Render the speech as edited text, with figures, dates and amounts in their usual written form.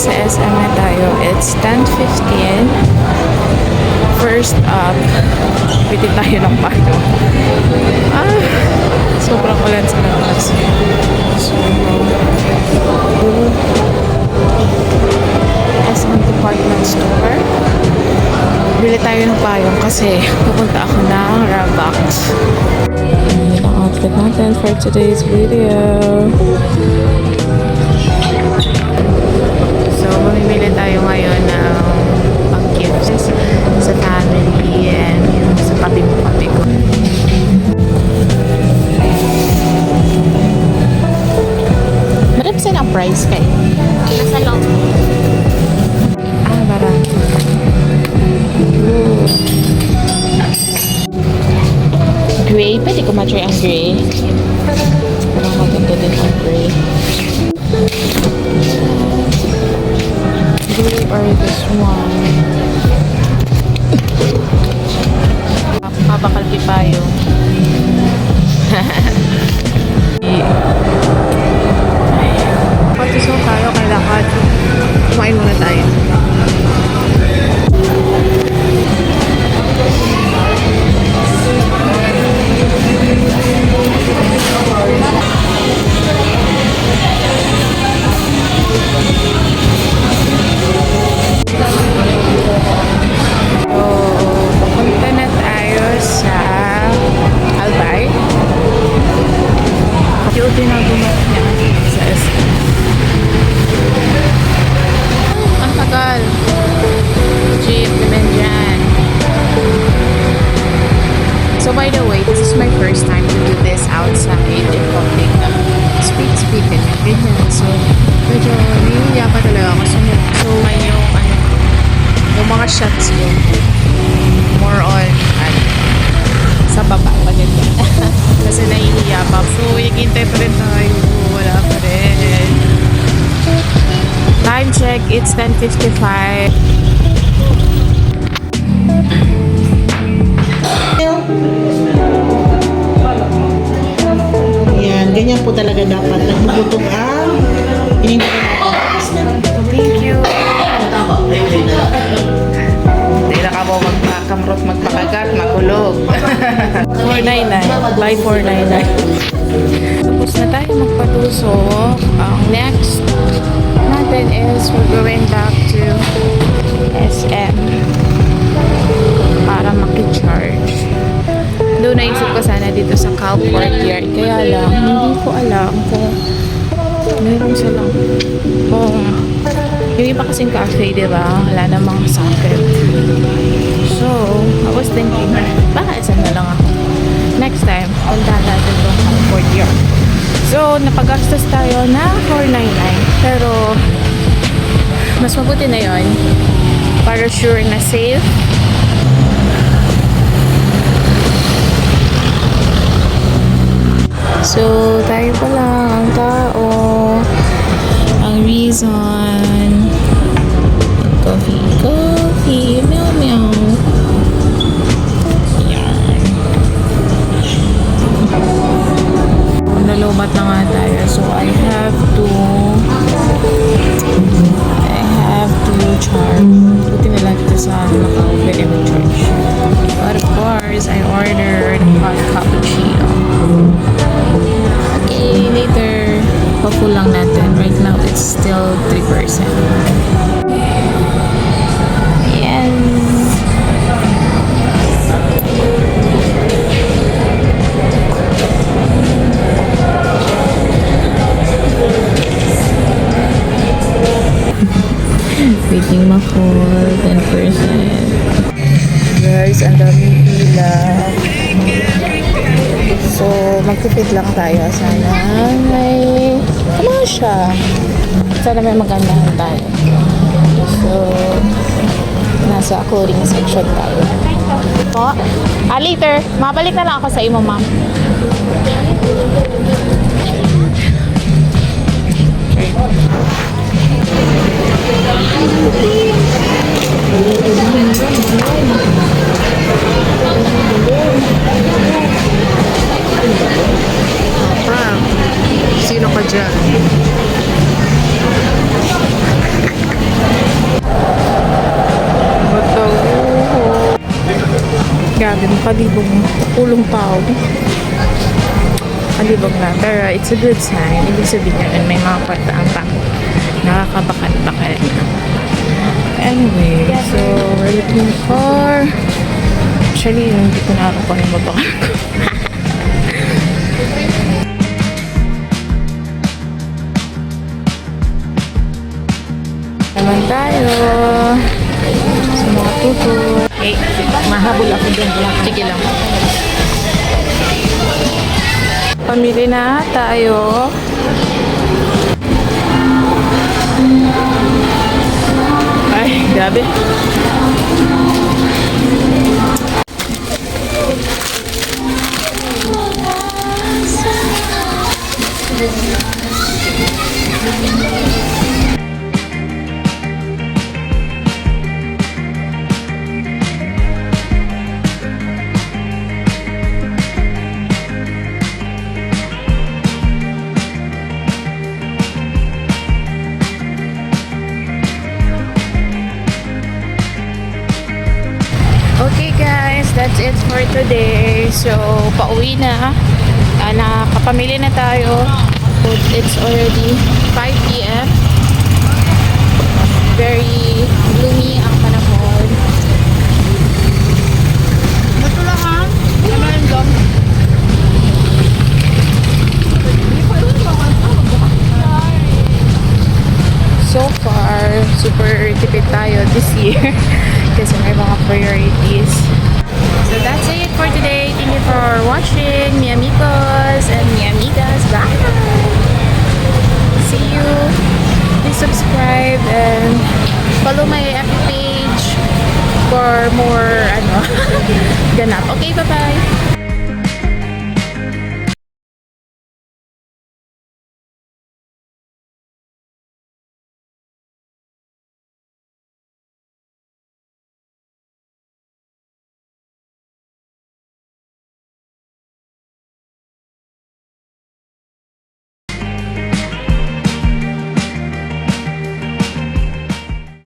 nasa SM na tayo. It's 10:15. First up, pwede tayo ng pato. Sobrang ulan sa labas. So, SM Department Store. Bili tayo ng payong kasi pupunta ako ng Rabox. Yan ang outfit natin for today's video. So, mamimili tayo ngayon ng pang-gifts sa family and sa papi ko. Marami saan ang price kayo? Nasa loob. Marami. Gray. Pwede ko matry ang gray. Parang maganda din ang gray. Gray or this one. Papakalpi payo. Patusok tayo kay lakad. Kumain muna tayo. Papunta na tayo sa Albay. Yung tinagumot niya sa SM. Ang tagal. Jeep naman dyan. So by the way, this is my first time to do this outside in public. Speed and ganyan. So, medyo nihiya pa talaga ako. So yung mga shots ko, more on, sa baba pa din. Kasi nahihiya pa. So, hintay pa rin tayo. Wala pa rin. Time check, it's 10:55. Yan, ganyan po talaga dapat. Nagbubutong ang Thank you. Hindi na ka mo magpakamrot, magpakagat, makulog. 499. Buy 499. Tapos na tayo magpatusok. Ang next natin is we're going back to SM para makicharge. Doon naisip ko sana dito sa Cal Courtyard. Kaya lang, hindi ko alam kung meron silang yung iba kasing cafe, diba? Wala namang socket. So, I was thinking, baka isa na lang ako. Next time, puntahan natin itong Cal Courtyard. So, napagastos tayo na 499. Pero, mas mabuti na yon para sure na safe. So, tayo pa lang ang tao. Ang reason. Coffee. Meow. Yan. Nalumat na nga tayo. So, I have to charge. Buti na lang ito sa naka-pwede mo charge. But of course, I ordered hot cappuccino. Okay, later. Pa-full lang natin. Right now, it's still 3%. Yan. Waiting ma-full. 10%. Guys, ang daming pila. So, magtipid lang tayo. Sana may siya. Sana may magandahan tayo. So, nasa clothing section tayo. Po? Later. Mabalik na lang ako sa imo, ma'am. Sino ka dyan? Nakalibog na. Kulong tao. Nakalibog na. Pero it's a good sign. Ibig sabihin yun, may mga partaang tao. Nakakabakat-bakat. Anyway, so we're looking for... Actually, hindi ko nakakuha yung babakal ko. Naman tayo. Sa mga tuto. Okay, mahabol ako dyan. Sige lang. Pamili na tayo. Ay, grabe. Okay guys, that's it for today. So, pauwi na. Nakapamili na tayo. It's already 5 p.m. Very gloomy ang panahon. Ito lang ha? Naman lang. So far, super tipid tayo this year. Kasi may mga priorities. So that's it for today. Thank you for watching. Mi amigos and mi amigas. Bye! See you. Please subscribe and follow my FB page for more ganap. Okay, bye-bye!